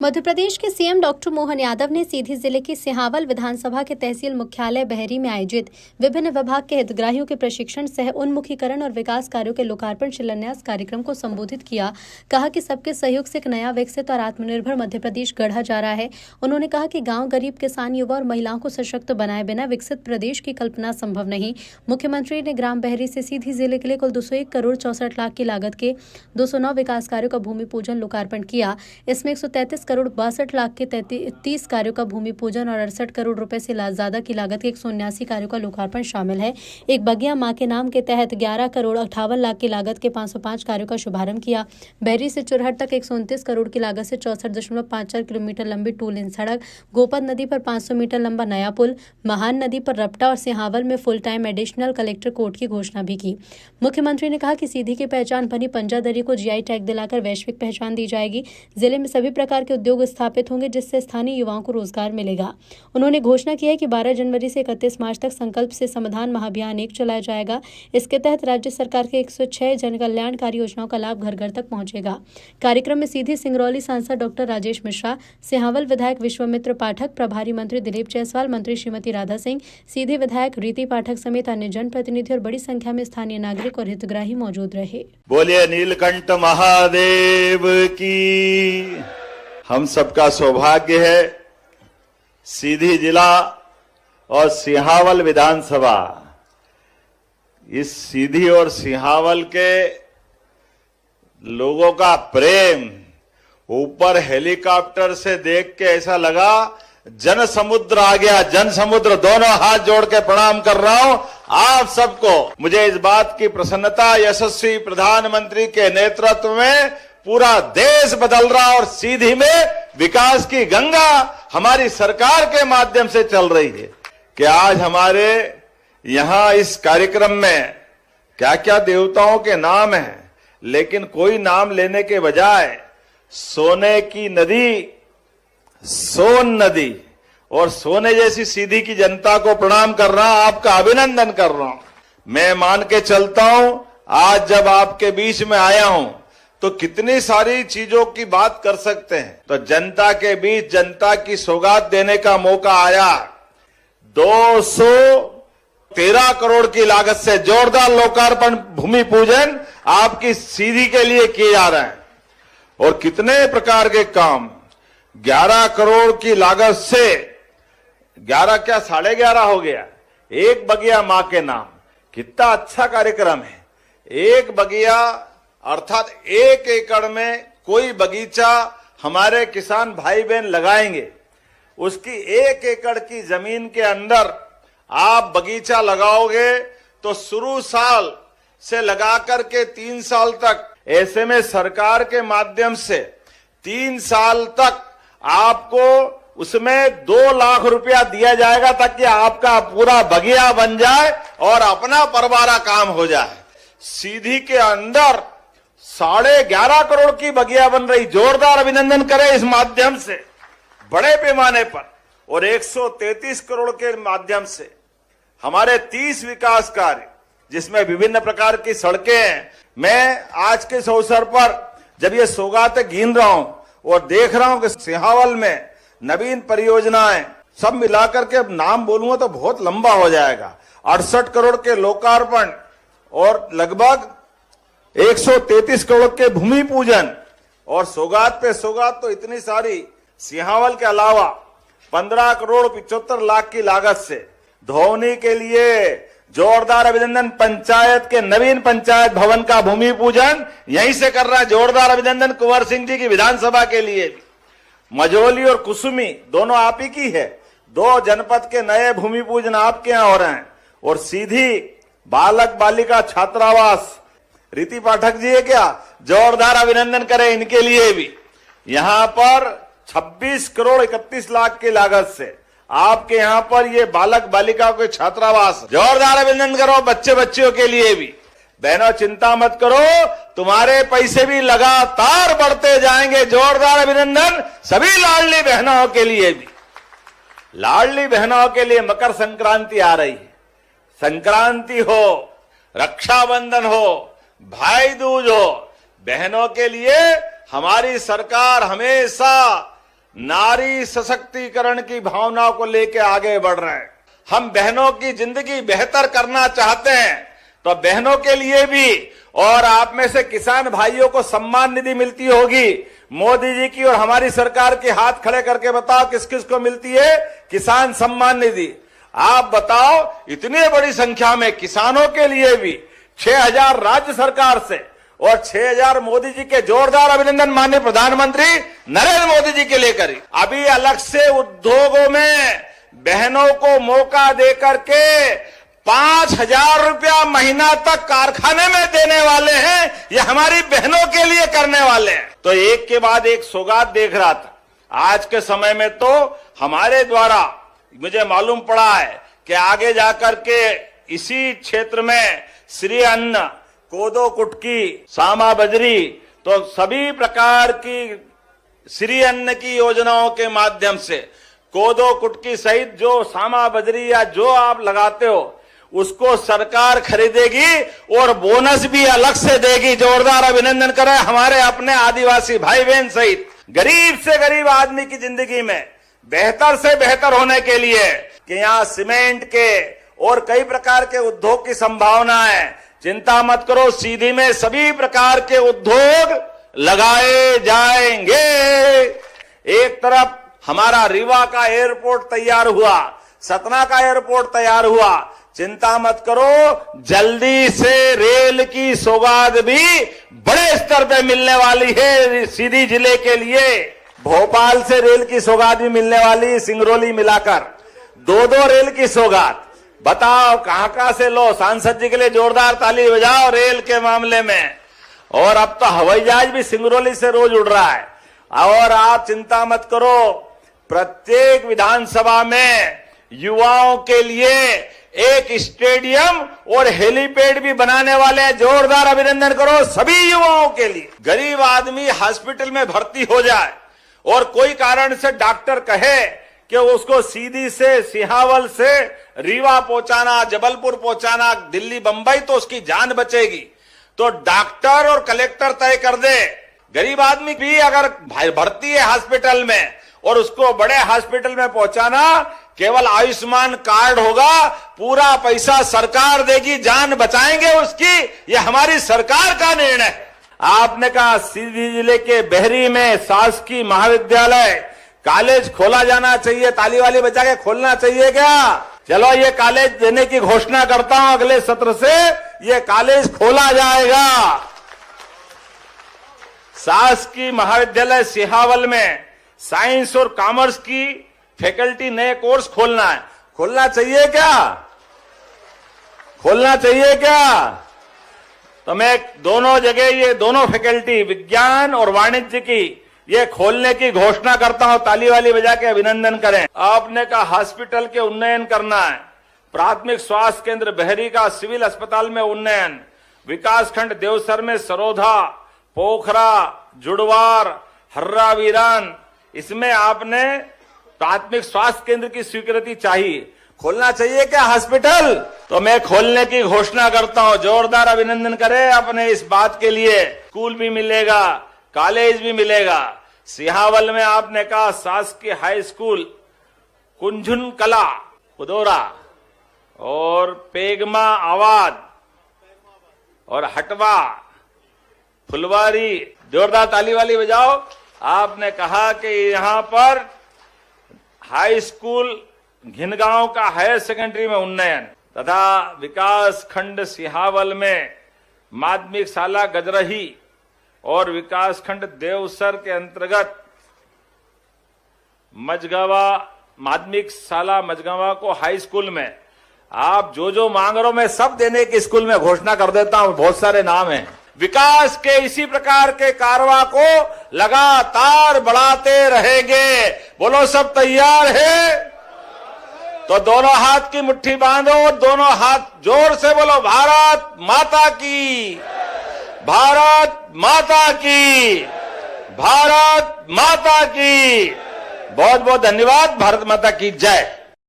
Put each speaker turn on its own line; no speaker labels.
मध्य प्रदेश के CM doctor Mohan Yadav ने सीधी जिले की सिहावल विधानसभा के तहसील मुख्यालय बहरी में आयोजित विभिन्न विभाग के हितग्राहियों के प्रशिक्षण सह उन्मुखीकरण और विकास कार्यों के लोकार्पण शिलान्यास कार्यक्रम को संबोधित किया। कहा कि सबके सहयोग से एक नया विकसित और आत्मनिर्भर मध्य प्रदेश गढ़ा जा रहा है। उन्होंने कहा कि गाँव, गरीब, किसान, युवा और महिलाओं को सशक्त बनाए बिना विकसित प्रदेश की कल्पना संभव नहीं। मुख्यमंत्री ने ग्राम बहरी से सीधी जिले के लिए कुल 201 करोड़ 64 लाख की लागत के 209 विकास कार्यों का भूमि पूजन लोकार्पण किया। इसमें 133 करोड़ 62 लाख के 30 कार्यों का भूमि पूजन और 68 करोड़ रुपए से ज्यादा की लागत के 179 कार्यों का लोकार्पण शामिल है। एक बगिया मां के नाम के तहत 11 करोड़ 58 लाख की लागत के 505 कार्यों का शुभारंभ किया। बहरी से चुरहट तक 129 करोड़ की लागत से 64.54 किलोमीटर लंबी 2 लेन सड़क, गोपद नदी पर 500 मीटर लंबा नया पुल, महान नदी पर रपटा और सिहावल में full time additional collector court की घोषणा भी की। मुख्यमंत्री ने कहा कि सीधी की पहचान बनी पंजादरी को जीआई टैग दिलाकर वैश्विक पहचान दी जाएगी। जिले में सभी प्रकार के उद्योग स्थापित होंगे, जिससे स्थानीय युवाओं को रोजगार मिलेगा। उन्होंने घोषणा की है कि 12 जनवरी से 31 मार्च तक संकल्प से समाधान महाअभियान 1 चलाया जाएगा। इसके तहत राज्य सरकार के 106 जन कल्याणकारी योजनाओं का लाभ घर घर तक पहुंचेगा। कार्यक्रम में सीधी सिंगरौली सांसद डॉक्टर राजेश मिश्रा, सिहावल विधायक विश्वामित्र पाठक, प्रभारी मंत्री दिलीप जायसवाल, मंत्री श्रीमती राधा सिंह, सीधी विधायक रीति पाठक समेत अन्य जनप्रतिनिधि और बड़ी संख्या में स्थानीय नागरिक और हितग्राही मौजूद रहे।
बोलिए नीलकंठ महादेव की। हम सबका सौभाग्य है सीधी जिला और सिहावल विधानसभा, इस सीधी और सिहावल के लोगों का प्रेम ऊपर हेलीकॉप्टर से देख के ऐसा लगा जन समुद्र आ गया। जन समुद्र, दोनों हाथ जोड़ के प्रणाम कर रहा हूं आप सबको। मुझे इस बात की प्रसन्नता, यशस्वी प्रधानमंत्री के नेतृत्व में पूरा देश बदल रहा और सीधी में विकास की गंगा हमारी सरकार के माध्यम से चल रही है। कि आज हमारे यहां इस कार्यक्रम में क्या क्या देवताओं के नाम हैं, लेकिन कोई नाम लेने के बजाय सोने की नदी, सोन नदी और सोने जैसी सीधी की जनता को प्रणाम कर रहा हूं, आपका अभिनंदन कर रहा हूं। मैं मान के चलता हूं, आज जब आपके बीच में आया हूं तो कितनी सारी चीजों की बात कर सकते हैं। तो जनता के बीच जनता की सौगात देने का मौका आया। 213 करोड़ की लागत से जोरदार लोकार्पण भूमि पूजन आपकी सीधी के लिए किए जा रहे हैं। और कितने प्रकार के काम, 11 करोड़ की लागत से 11 क्या 11.5 हो गया। एक बगिया मां के नाम, कितना अच्छा कार्यक्रम है। एक बगिया अर्थात 1 एकड़ में कोई बगीचा हमारे किसान भाई बहन लगाएंगे, उसकी 1 एकड़ की जमीन के अंदर आप बगीचा लगाओगे तो शुरू साल से लगाकर के 3 साल तक, ऐसे में सरकार के माध्यम से 3 साल तक आपको उसमें 2 लाख रुपया दिया जाएगा ताकि आपका पूरा बगिया बन जाए और अपना परवारा काम हो जाए। सीधी के अंदर 11.5 करोड़ की बगिया बन रही। जोरदार अभिनंदन करें इस माध्यम से बड़े पैमाने पर। और 133 करोड़ के माध्यम से हमारे 30 विकास कार्य, जिसमें विभिन्न प्रकार की सड़कें हैं। मैं आज के इस अवसर पर जब ये सौगातें गिन रहा हूं और देख रहा हूं कि सिहावल में नवीन परियोजनाएं सब मिलाकर के नाम बोलूंगा तो बहुत लंबा हो जाएगा। 68 करोड़ के लोकार्पण और लगभग 133 करोड़ के भूमि पूजन और सौगात पे सौगात तो इतनी सारी। सिहावल के अलावा 15 करोड़ 75 लाख की लागत से धोनी के लिए जोरदार अभिनंदन। पंचायत के नवीन पंचायत भवन का भूमि पूजन यहीं से कर रहा है। जोरदार अभिनंदन कुंवर सिंह जी की विधानसभा के लिए भी। मझोली और कुसुमी दोनों आप ही की है। 2 जनपद के नए भूमि पूजन आपके यहां हो रहे हैं। और सीधी बालक बालिका छात्रावास रीति पाठक जी है क्या, जोरदार अभिनंदन करें इनके लिए भी। यहां पर 26 करोड़ 31 लाख की लागत से आपके यहां पर ये बालक बालिका के छात्रावास, जोरदार अभिनंदन करो बच्चे बच्चियों के लिए भी। बहनों चिंता मत करो, तुम्हारे पैसे भी लगातार बढ़ते जाएंगे। जोरदार अभिनंदन सभी लाडली बहनों के लिए भी। लाडली बहनों के लिए मकर संक्रांति आ रही है। संक्रांति हो, रक्षाबंधन हो, भाई दूज हो, बहनों के लिए हमारी सरकार हमेशा नारी सशक्तिकरण की भावना को लेकर आगे बढ़ रहे हैं। हम बहनों की जिंदगी बेहतर करना चाहते हैं, तो बहनों के लिए भी, और आप में से किसान भाइयों को सम्मान निधि मिलती होगी, मोदी जी की और हमारी सरकार के हाथ खड़े करके बताओ किस किस को मिलती है किसान सम्मान निधि। आप बताओ, इतनी बड़ी संख्या में किसानों के लिए भी 6,000 राज्य सरकार से और 6,000 मोदी जी के जोरदार अभिनंदन माननीय प्रधानमंत्री नरेंद्र मोदी जी के लिए करी। अभी अलग से उद्योगों में बहनों को मौका देकर के 5,000 रुपया महीना तक कारखाने में देने वाले हैं। ये हमारी बहनों के लिए करने वाले हैं। तो एक के बाद एक सौगात देख रहा था। आज के समय में तो हमारे द्वारा मुझे मालूम पड़ा है कि आगे जाकर के इसी क्षेत्र में श्री अन्न, कोदो कुटकी, सामा बजरी, तो सभी प्रकार की श्री अन्न की योजनाओं के माध्यम से कोदो कुटकी सहित जो सामा बजरी या जो आप लगाते हो उसको सरकार खरीदेगी और बोनस भी अलग से देगी। जोरदार अभिनंदन करें हमारे अपने आदिवासी भाई बहन सहित गरीब से गरीब आदमी की जिंदगी में बेहतर से बेहतर होने के लिए कि यहाँ सीमेंट के और कई प्रकार के उद्योग की संभावना है। चिंता मत करो, सीधी में सभी प्रकार के उद्योग लगाए जाएंगे। एक तरफ हमारा रीवा का एयरपोर्ट तैयार हुआ, सतना का एयरपोर्ट तैयार हुआ। चिंता मत करो, जल्दी से रेल की सौगात भी बड़े स्तर पे मिलने वाली है सीधी जिले के लिए। भोपाल से रेल की सौगात भी मिलने वाली, सिंगरौली मिलाकर 2 रेल की सौगात। बताओ कहां कहां से लो। सांसद जी के लिए जोरदार ताली बजाओ रेल के मामले में। और अब तो हवाई जहाज भी सिंगरौली से रोज उड़ रहा है। और आप चिंता मत करो, प्रत्येक विधानसभा में युवाओं के लिए एक स्टेडियम और हेलीपैड भी बनाने वाले हैं। जोरदार अभिनंदन करो सभी युवाओं के लिए। गरीब आदमी हॉस्पिटल में भर्ती हो जाए और कोई कारण से डॉक्टर कहे कि उसको सीधी से सिहावल से रीवा पहुंचाना, जबलपुर पहुंचाना, दिल्ली बंबई, तो उसकी जान बचेगी। तो डॉक्टर और कलेक्टर तय कर दे। गरीब आदमी भी अगर भर्ती है हॉस्पिटल में और उसको बड़े हॉस्पिटल में पहुंचाना, केवल आयुष्मान कार्ड होगा, पूरा पैसा सरकार देगी, जान बचाएंगे उसकी। ये हमारी सरकार का निर्णय है। आपने कहा सीधी जिले के बहरी में शासकीय महाविद्यालय कॉलेज खोला जाना चाहिए। ताली वाली बजा के खोलना चाहिए क्या? चलो ये कॉलेज देने की घोषणा करता हूं, अगले सत्र से ये कॉलेज खोला जाएगा। शासकीय महाविद्यालय सिहावल में साइंस और कॉमर्स की फैकल्टी नए कोर्स खोलना है। खोलना चाहिए क्या? खोलना चाहिए क्या? तो मैं दोनों जगह ये दोनों फैकल्टी विज्ञान और वाणिज्य की ये खोलने की घोषणा करता हूं। ताली वाली बजा के अभिनंदन करें। आपने कहा हॉस्पिटल के उन्नयन करना है। प्राथमिक स्वास्थ्य केंद्र बहरी का सिविल अस्पताल में उन्नयन, विकासखंड देवसर में सरोधा, पोखरा, जुड़वार, हर्रा वीरान, इसमें आपने प्राथमिक स्वास्थ्य केंद्र की स्वीकृति चाहिए। खोलना चाहिए क्या हॉस्पिटल? तो मैं खोलने की घोषणा करता हूं। जोरदार अभिनंदन करें अपने इस बात के लिए। स्कूल भी मिलेगा, कॉलेज भी मिलेगा। सिहावल में आपने कहा शासकीय हाई स्कूल, कुंझुन कला उदोरा और पेगमा आवाद और हटवा फुलवारी। जोरदार ताली वाली बजाओ। आपने कहा कि यहां पर हाई स्कूल घिनगांव का हायर सेकेंडरी में उन्नयन तथा विकास खंड सिहावल में माध्यमिक शाला गजरही और विकास खंड देवसर के अंतर्गत मजगवा माध्यमिक शाला मजगवा को हाई स्कूल में आप जो जो मांग रहे हो मैं सब देने की स्कूल में घोषणा कर देता हूं। बहुत सारे नाम हैं। विकास के इसी प्रकार के कारवा को लगातार बढ़ाते रहेंगे। बोलो सब तैयार है? तो दोनों हाथ की मुट्ठी बांधो, दोनों हाथ जोर से बोलो भारत माता की, भारत माता की, भारत माता की। बहुत बहुत धन्यवाद। भारत माता की जय।